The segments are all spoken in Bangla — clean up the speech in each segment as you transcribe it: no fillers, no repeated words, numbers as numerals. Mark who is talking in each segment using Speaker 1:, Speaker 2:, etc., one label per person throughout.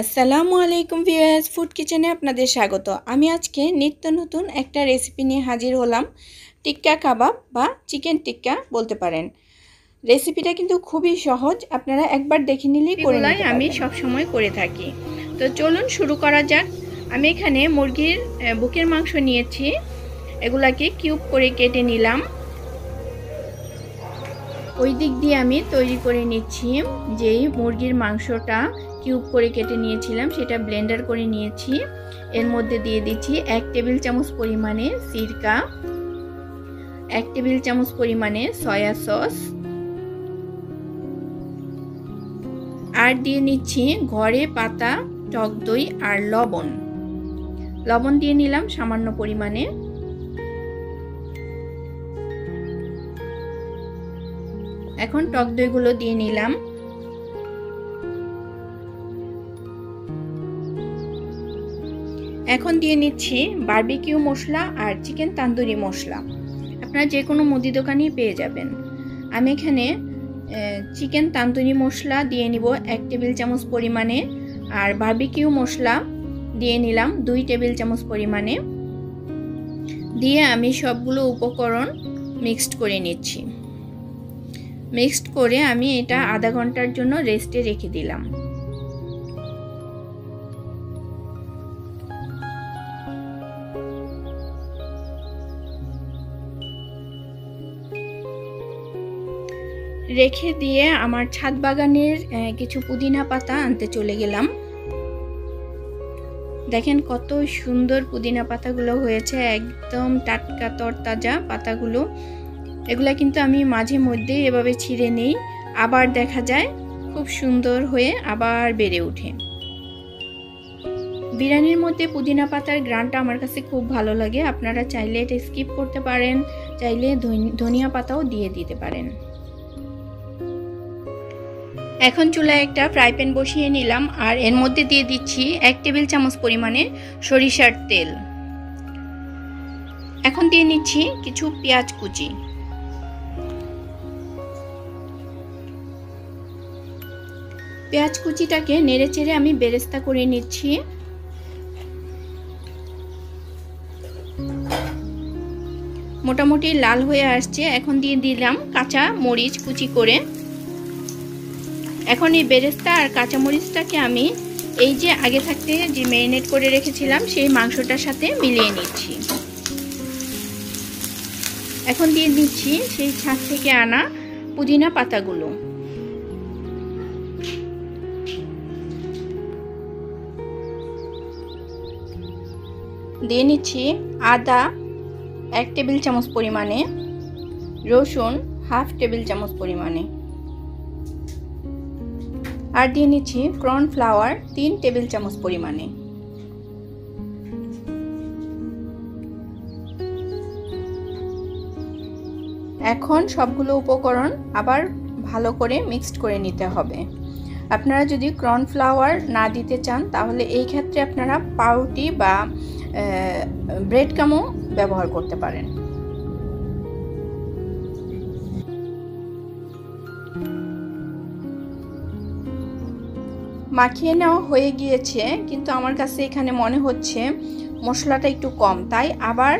Speaker 1: আসসালামু আলাইকুম ভিউয়ার্স, ফুড কিচেনে আপনাদের স্বাগত। আমি আজকে নিত্য নতুন একটা রেসিপি নিয়ে হাজির হলাম। টিক্কা কাবাব বা চিকেন টিক্কা বলতে পারেন। রেসিপিটা কিন্তু খুবই সহজ, আপনারা একবার দেখে নিলেই করে নিতে পারবেন। আমি সব সময় করে থাকি। তো চলুন শুরু করা যাক। আমি এখানে মুরগির বুকের মাংস নিয়েছি, এগুলাকে কিউব করে কেটে নিলাম। ওই দিক দিয়ে আমি তৈরি করে নিচ্ছি। যেই মুরগির মাংসটা কিউব করে কেটে নিয়েছিলাম সেটা ব্লেন্ডার করে নিয়েছি। এর মধ্যে দিয়ে দিচ্ছি 1 টেবিল চামচ পরিমাণে সিরকা, 1 টেবিল চামচ পরিমাণে সয়া সস, আর দিয়ে নিচ্ছি ঘরে পাতা টক দই আর লবণ দিয়ে নিলাম সামান্য পরিমাণে। এখন টক দইগুলো দিয়ে নিলাম। এখন দিয়ে নিচ্ছি বারবিকিউ মশলা আর চিকেন তান্দুরি মশলা, আপনারা যে কোনো মুদি দোকানেই পেয়ে যাবেন। আমি এখানে চিকেন তান্দুরি মশলা দিয়ে নিব 1 টেবিল চামচ পরিমাণে, আর বারবিকিউ মশলা দিয়ে নিলাম 2 টেবিল চামচ পরিমাণে। দিয়ে আমি সবগুলো উপকরণ মিক্সড করে নিচ্ছি। মিক্সড করে আমি এটা আধা ঘন্টার জন্য রেস্টে রেখে দিলাম। রেখে দিয়ে আমার ছাদ বাগানের কিছু পুদিনা পাতা আনতে চলে গেলাম। দেখেন কত সুন্দর পুদিনা পাতাগুলো হয়েছে, একদম টাটকা তরতাজা পাতাগুলো। এগুলা কিন্তু আমি মাঝে মধ্যে এভাবে ছিঁড়ে নেই, আবার দেখা যায় খুব সুন্দর হয়ে আবার বেড়ে ওঠে। বিরিয়ানির মধ্যে পুদিনা পাতার গ্রানটা আমার কাছে খুব ভালো লাগে। আপনারা চাইলে এটা স্কিপ করতে পারেন, চাইলে ধনিয়া পাতাও দিয়ে দিতে পারেন। এখন চুলায় একটা ফ্রাই প্যান বসিয়ে নিলাম, আর এর মধ্যে দিয়ে দিচ্ছি 1 টেবিল চামচ পরিমাণে সরিষার তেল। এখন দিয়ে নিচ্ছি কিছু পেঁয়াজ কুচি। পেঁয়াজ কুচিটাকে নেড়ে চেড়ে আমি বেরেস্তা করে নিচ্ছি। মোটামুটি লাল হয়ে আসছে। এখন দিয়ে দিলাম কাঁচা মরিচ কুচি করে। এখন এই বেরেস্তা আর কাঁচা মরিচটাকে আমি এই যে আগে থাকতে যে ম্যারিনেট করে রেখেছিলাম সেই মাংসটার সাথে মিলিয়ে নিচ্ছি। এখন দিয়ে দিচ্ছি সেই ছাদ থেকে আনা পুদিনা পাতাগুলো। দিয়ে নিচ্ছি আদা 1 টেবিল চামচ পরিমাণে, রসুন 1/2 টেবিল চামচ পরিমাণে, আর দিয়ে নিচ্ছি কর্নফ্লাওয়ার 3 টেবিল চামচ পরিমাণে। এখন সবগুলো উপকরণ আবার ভালো করে মিক্সড করে নিতে হবে। আপনারা যদি কর্নফ্লাওয়ার না দিতে চান তাহলে এই ক্ষেত্রে আপনারা পাউরুটি বা ব্রেড ক্রামও ব্যবহার করতে পারেন। মাখিয়ে নেওয়া হয়ে গিয়েছে, কিন্তু আমার কাছে এখানে মনে হচ্ছে মশলাটা একটু কম, তাই আবার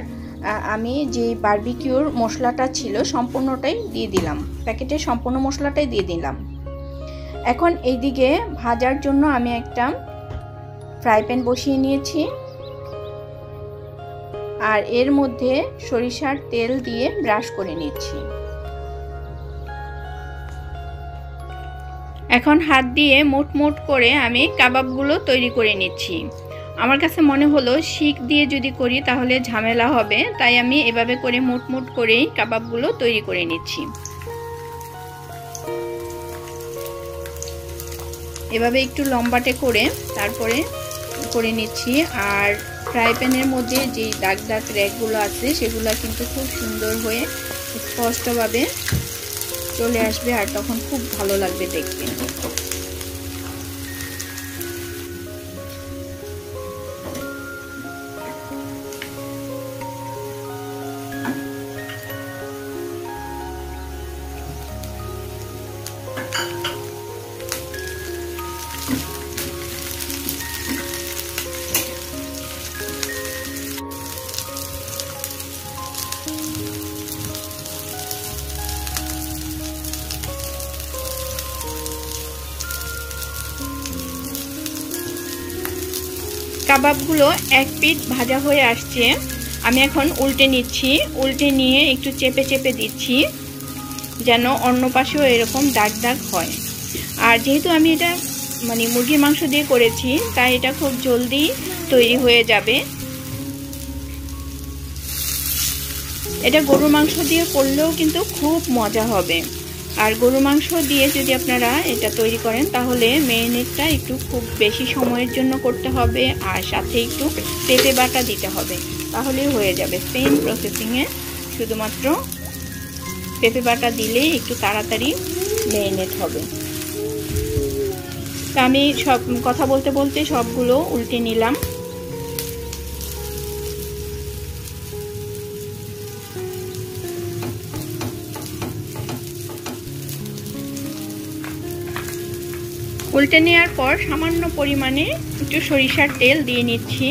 Speaker 1: আমি যে বারবিকিউর মশলাটা ছিল সম্পূর্ণটাই দিয়ে দিলাম, প্যাকেটে সম্পূর্ণ মশলাটাই দিয়ে দিলাম। এখন এইদিকে ভাজার জন্য আমি একটা ফ্রাই প্যান বসিয়ে নিয়েছি, আর এর মধ্যে সরিষার তেল দিয়ে ব্রাশ করে নিচ্ছি। এখন হাত দিয়ে মোট করে আমি কাবাবগুলো তৈরি করে নিচ্ছি। আমার কাছে মনে হলো শিক দিয়ে যদি করি তাহলে ঝামেলা হবে, তাই আমি এভাবে করে মোট করেই কাবাবগুলো তৈরি করে নিচ্ছি। এভাবে একটু লম্বাটে করে তারপরে করে নিচ্ছি। আর ফ্রাই প্যানের মধ্যে যে দাগ রেখগুলো আছে সেগুলো কিন্তু খুব সুন্দর হয়ে স্পষ্টভাবে চলে আসবে, আর তখন খুব ভালো লাগবে দেখতে। কাবাবগুলো এক পিঠ ভাজা হয়ে আসছে। আমি এখন উল্টে নিচ্ছি। উল্টে নিয়ে একটু চেপে চেপে দিচ্ছি যেন অন্য পাশেও এরকম দাগ দাগ হয়। আর যেহেতু আমি এটা মানে মুরগির মাংস দিয়ে করেছি, তাই এটা খুব জলদি তৈরি হয়ে যাবে। এটা গরুর মাংস দিয়ে করলেও কিন্তু খুব মজা হবে। আর গরুর মাংস দিয়ে যদি আপনারা এটা তৈরি করেন তাহলে ম্যারিনেটটা একটু খুব বেশি সময়ের জন্য করতে হবে, আর সাথে একটু পেঁপে বাটা দিতে হবে, তাহলেই হয়ে যাবে। সেম প্রসেসিংয়ে শুধুমাত্র পেঁপে বাটা দিলেই একটু তাড়াতাড়ি ম্যারিনেট হবে। তা আমি সব কথা বলতে বলতে সবগুলো উল্টে নিলাম। উল্টে নেওয়ার পর সামান্য পরিমাণে একটু সরিষার তেল দিয়ে নিচ্ছি।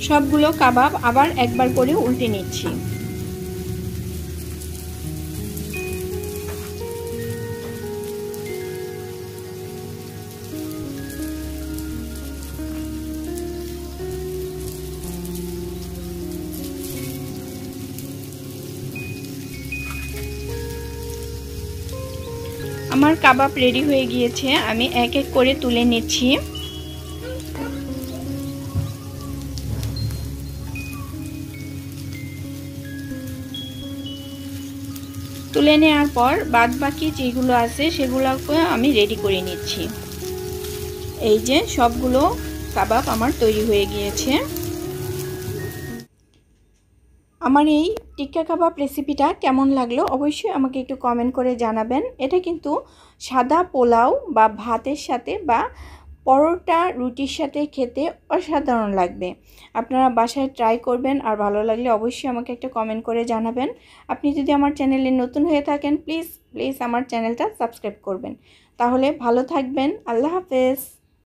Speaker 1: সবগুলো কাবাব আবার একবার করে উল্টে নিচ্ছি। আমার কাবাব রেডি হয়ে গিয়েছে, আমি এক এক করে তুলে নিচ্ছি। তুলে নেওয়ার পর বাদ বাকি যেগুলো আছে সেগুলোকে আমি রেডি করে নিচ্ছি। এই যে সবগুলো কাবাব আমার তৈরি হয়ে গিয়েছে। আমার এই টিক্কা কাবাব রেসিপিটা কেমন লাগলো অবশ্যই আমাকে একটু কমেন্ট করে জানাবেন। এটা কিন্তু সাদা পোলাও বা ভাতের সাথে বা পরোটা রুটির সাথে খেতে অসাধারণ লাগবে। আপনারা বাসায় ট্রাই করবেন, আর ভালো লাগলে অবশ্যই আমাকে একটা কমেন্ট করে জানাবেন। আপনি যদি আমার চ্যানেলে নতুন হয়ে থাকেন প্লিজ আমার চ্যানেলটা সাবস্ক্রাইব করবেন। তাহলে ভালো থাকবেন। আল্লাহ হাফেজ।